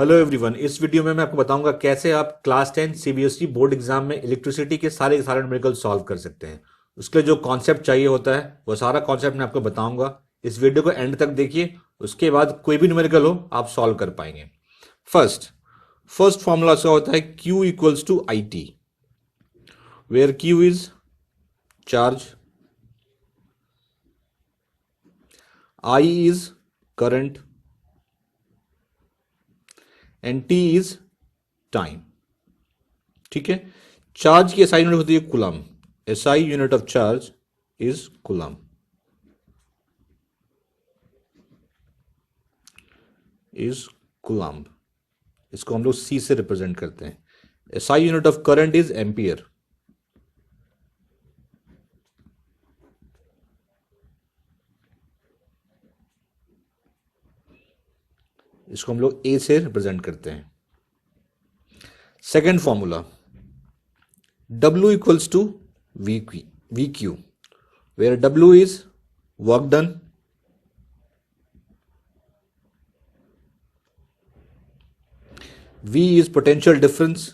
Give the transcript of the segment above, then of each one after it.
Hello everyone. इस video में मैं आपको बताऊंगा कैसे आप क्लास 10 सीबीएसई बोर्ड एग्जाम में इलेक्ट्रिसिटी के सारे न्यूमेरिकल सॉल्व कर सकते हैं। उसके लिए जो कॉन्सेप्ट चाहिए होता है वो सारा कॉन्सेप्ट मैं आपको बताऊंगा। इस वीडियो को एंड तक देखिए, उसके बाद कोई भी न्यूमेरिकल हो आप सॉल्व कर पाएंगे। फर्स्ट फर्स्ट फॉर्मूला इसका होता है Q equals to I T, where Q is charge, I is current and T is time. ठीक है। चार्ज की एसआई यूनिट होती है coulomb. SI unit of charge is coulomb, is coulomb. इसको हम लोग सी से रिप्रेजेंट करते हैं। SI unit of current is ampere. इसको हम लोग ए से रिप्रेजेंट करते हैं। Second formula W equals to V Q, where W is work done, V is potential difference,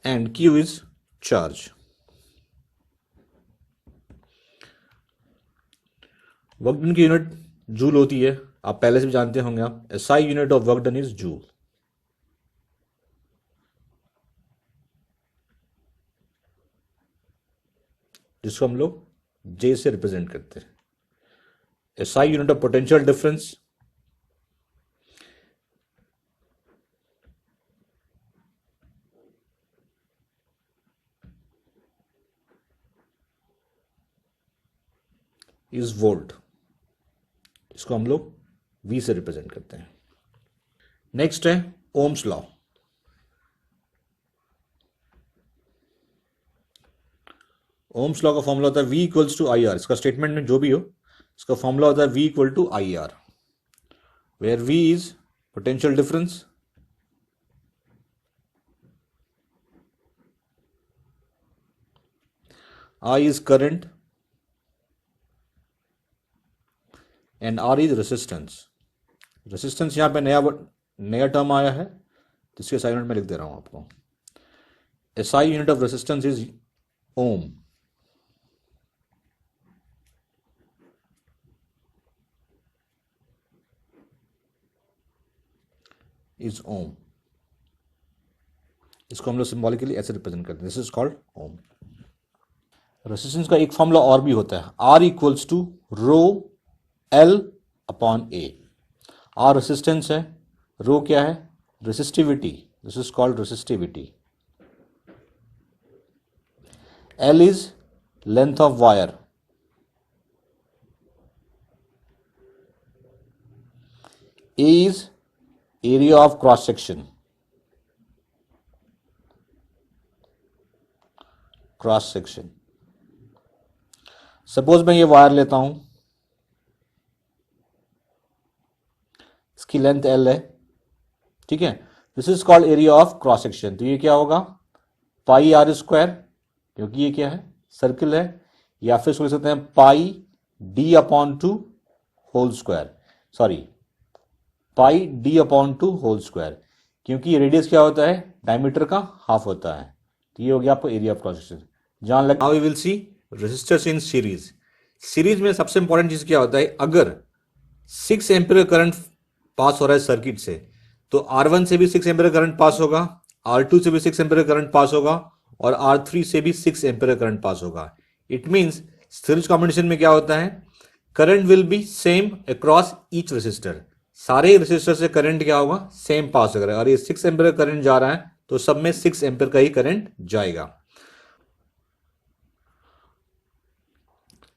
and Q is charge. Work done की unit joule होती है, आप पहले से भी जानते होंगे। आप SI unit of work done is joule. जिसको हम लोग J से रिप्रेजेंट करते हैं। SI unit of potential difference is volt. इसको हम लोग V से रिप्रेजेंट करते हैं। नेक्स्ट है ओम्स लॉ। ओम्स लॉ का फॉर्मूला होता है V equals to I R. इसका स्टेटमेंट में जो भी हो, इसका फॉर्मूला होता है V equal to I R, where V is potential difference, I is current and R is resistance. Resistance यहां पे नया टर्म आया है, तो इसके साइड में लिख दे रहा हूं आपको। SI unit of resistance is ohm. Is ohm. इसको हम लोग सिंबॉलिकली ऐसे रिप्रेजेंट करते हैं, this is called ohm. Resistance का एक फॉर्मूला और भी होता है, R equals to rho L upon A। R resistance है, रो क्या है, resistivity, this is called resistivity. L is length of wire, A is area of cross section, cross section. Suppose मैं ये वायर लेता हूं, इसकी लेंथ L है, ठीक है। This is called area of cross section. तो ये क्या होगा, पाई आर स्क्वायर, क्योंकि ये क्या है, सर्किल है। या फिर इसको लिख सकते हैं pi D upon two whole square, sorry pi D upon two whole square, क्योंकि रेडियस क्या होता है, डायमीटर का हाफ होता है। तो ये हो गया आपको एरिया ऑफ क्रॉस सेक्शन। जहां लग now we will see resistors in series. Series में सबसे इंपॉर्टेंट चीज क्या होता है, अगर 6 एम्पीयर करंट पास हो रहा है सर्किट से, तो R1 से भी 6 एम्पीयर करंट पास होगा, R2 से भी 6 एम्पीयर करंट पास होगा, और R3 से भी 6 एम्पीयर करंट पास होगा। इट मींस सीरीज कॉम्बिनेशन में क्या होता है, current will be same across each resistor. सारे रेसिस्टर से करंट क्या होगा, सेम पास होगा। और ये 6 एम्पीयर करंट जा रहा है, तो सब में 6 एम्पीयर का ही करंट जाएगा।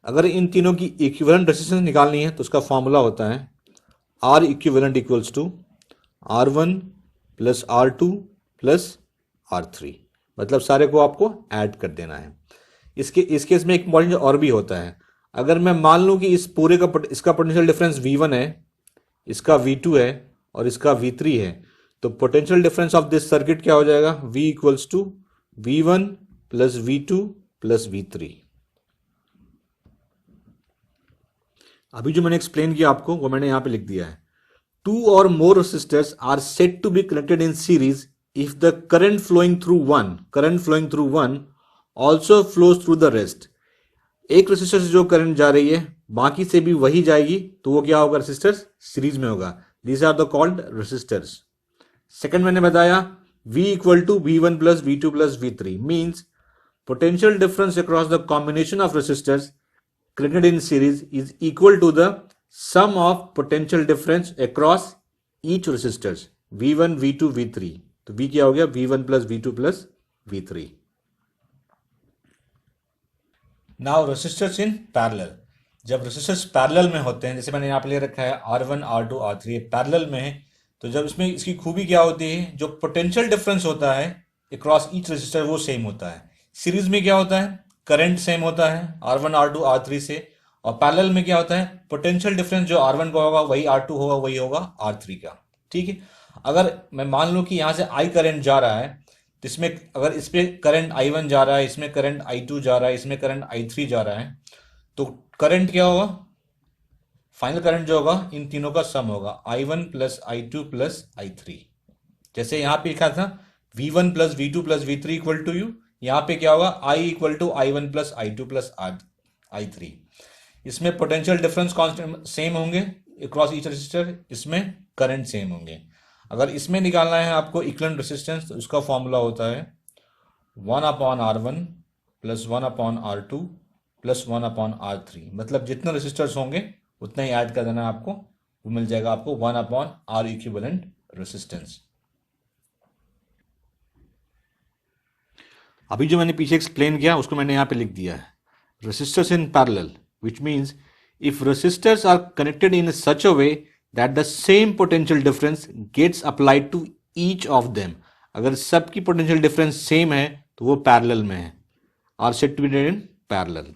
अगर इन तीनों की इक्विवेलेंट रेसिस्टेंस निकालनी है, तो उसका फॉर्मूला होता है R equivalent equals to R1 plus R2 plus R3। मतलब सारे को आपको ऐड कर देना है। इस केस में एक पॉइंट और भी होता है, अगर मैं मान लूं कि इस पूरे का इसका पोटेंशियल डिफरेंस V1 है, इसका V2 है और इसका V3 है, तो potential difference of this circuit क्या हो जाएगा, V equals to V1 plus V2 plus V3। अभी जो मैंने एक्सप्लेन किया आपको वो मैंने यहां पे लिख दिया है. Two or more resistors are said to be connected in series if the current flowing through one also flows through the rest. एक रेसिस्टर से जो करंट जा रही है बाकी से भी वही जाएगी, तो वो क्या होगा? रेसिस्टर्स सीरीज में होगा. These are the called resistors. Second मैंने बताया V equal to V1 plus V2 plus V3 means potential difference across the combination of resistors connected in series is equal to the sum of potential difference across each resistors V1 V2 V3. तो V क्या हो गया? V1 plus V2 plus V3. Now resistors in parallel. जब resistors parallel में होते हैं, जैसे मैंने यहाँ पे ले रखा है R1 R2 R3 पैरेलल में है, तो जब इसमें इसकी खूबी क्या होती है? जो पोटेंशियल डिफरेंस होता है अक्रॉस ईच रेसिस्टर वो सेम होता है. सीरीज में क्या होता है? करंट सेम होता है R1 R2 R3 से, और पैरेलल में क्या होता है? पोटेंशियल डिफरेंस जो R1 का होगा वही R2 होगा, वही होगा R3 का. ठीक है. अगर मैं मान लूं कि यहां से I करंट जा रहा है, तो इसमें अगर इस पे करंट I1 जा रहा है, इसमें करंट I2 जा रहा है, इसमें करंट I3 जा रहा है, तो करंट क्या होगा? फाइनल करंट जो होगा इन तीनों का सम होगा I1 plus I2 plus I3. जैसे यहां पे लिखा था V1 plus V2 plus V3 equal to U, यहां पे क्या होगा? I equal to I1 plus I2 plus I3. इसमें पोटेंशियल डिफरेंस कांस्टेंट सेम होंगे अक्रॉस ईच रेसिस्टर, इसमें करंट सेम होंगे. अगर इसमें निकालना है आपको इक्विवेलेंट रेसिस्टेंस, तो उसका फॉर्मूला होता है 1/R1 plus 1/R2 plus 1/R3. मतलब जितने रेसिस्टर्स होंगे उतना ही ऐड कर देना है आपको, वो मिल जाएगा आपको 1/R इक्विवेलेंट रेसिस्टेंस. अभी जो मैंने पीछे एक्सप्लेन किया उसको मैंने यहाँ पे लिख दिया है. Resistors in parallel, which means if resistors are connected in such a way that the same potential difference gets applied to each of them. अगर सबकी potential difference same है तो वो parallel में है, are said to be in parallel.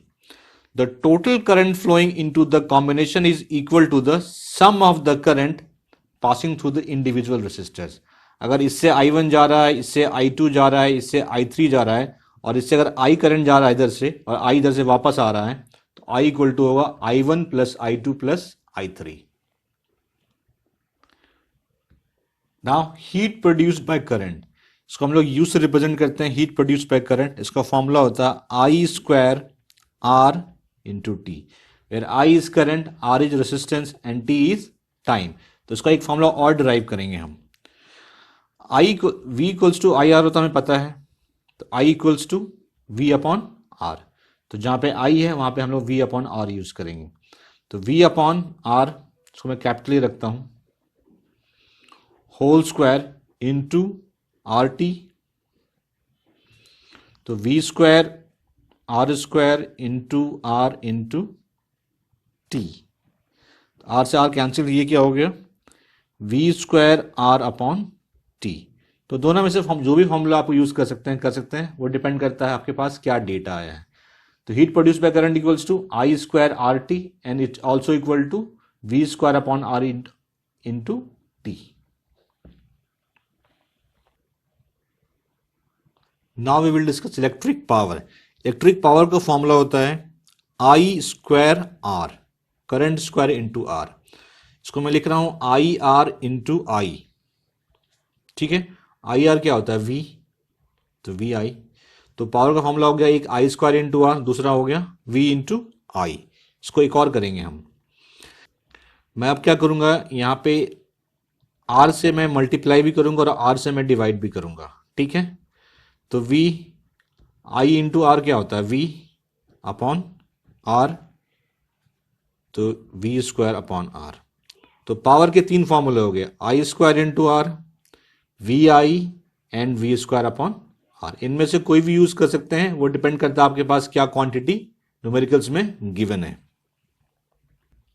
The total current flowing into the combination is equal to the sum of the current passing through the individual resistors. अगर इससे I1 जा रहा है, इससे I2 जा रहा है, इससे I3 जा रहा है, और इससे अगर I करंट जा रहा है इधर से और I इधर से वापस आ रहा है, तो I इक्वल टू होगा I1 plus I2 plus I3. Now heat produced by current, इसको हम लोग U से रिप्रेजेंट करते हैं. हीट प्रोड्यूस्ड बाय करंट, इसका फॉर्मूला होता है I square R into T, where I is current, R is resistance and T is time. तो इसका एक फॉर्मूला और डिराइव करेंगे हम. V equals to I R होता हमें पता है, तो I equals to V upon R. तो जहां पे I है वहां पे हम लोग V अपॉन R यूज करेंगे. तो V अपॉन R, इसको मैं कैपिटल ही रखता हूं, whole square into R T. तो V square R square into R into T. R से R कैंसिल, ये क्या हो गया? V square R upon T. तो दोनों में से जो भी फॉर्मूला आप यूज कर सकते हैं, वो डिपेंड करता है आपके पास क्या डेटा आया है. तो heat produce by current equals to I square R T and it also equal to V square upon R into T. Now we will discuss electric power. Electric power का formula होता है I square R, current square into R. इसको मैं लिख रहा हूं IR into I. ठीक है. IR क्या होता है? V, तो VI. तो पावर का फॉर्मूला हो गया एक I स्क्वायर इंटू R, दूसरा हो गया V इंटू I. इसको एक और करेंगे हम. मैं अब क्या करूंगा, यहां पे R से मैं मल्टीप्लाई भी करूंगा और R से मैं डिवाइड भी करूंगा. ठीक है. तो V I इंटू R क्या होता है? V अपॉन R, तो V स्क्वायर अपॉन R. तो पावर के तीन फॉर्मूले हो गए, I square into R, VI and V square upon R. इनमें से कोई भी यूज कर सकते हैं, वो डिपेंड करता है आपके पास क्या क्वांटिटी न्यूमेरिकल्स में गिवन है.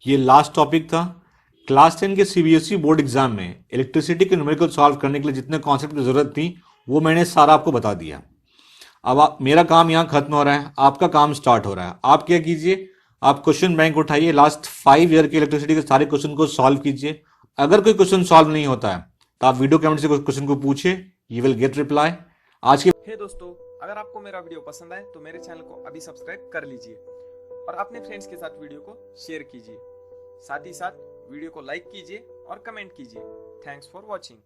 ये लास्ट टॉपिक था. क्लास 10 के सीबीएसई बोर्ड एग्जाम में इलेक्ट्रिसिटी के न्यूमेरिकल सॉल्व करने के लिए जितने कॉन्सेप्ट की जरूरत थी वो मैंने सारा आपको बता दिया. अब मेरा काम यहाँ खत्म हो रहा है, आपका काम स्टार्ट हो रहा है. आप क्या कीजिए, आप क्वेश्चन बैंक उठाइए, लास्ट 5 ईयर के इलेक्ट्रिसिटी के सारे क्वेश्चन को सॉल्व कीजिए. अगर कोई क्वेश्चन सॉल्व नहीं होता है तो आप वीडियो कमेंट से क्वेश्चन को पूछिए, यू विल गेट रिप्लाई. आज के हे दोस्तों, अगर आपको मेरा वीडियो पसंद आए तो मेरे चैनल को अभी सब्सक्राइब कर लीजिए और अपने फ्रेंड्स के साथ वीडियो को शेयर कीजिए. साथ ही साथ वीडियो को लाइक कीजिए और कमेंट कीजिए। Thanks for watching.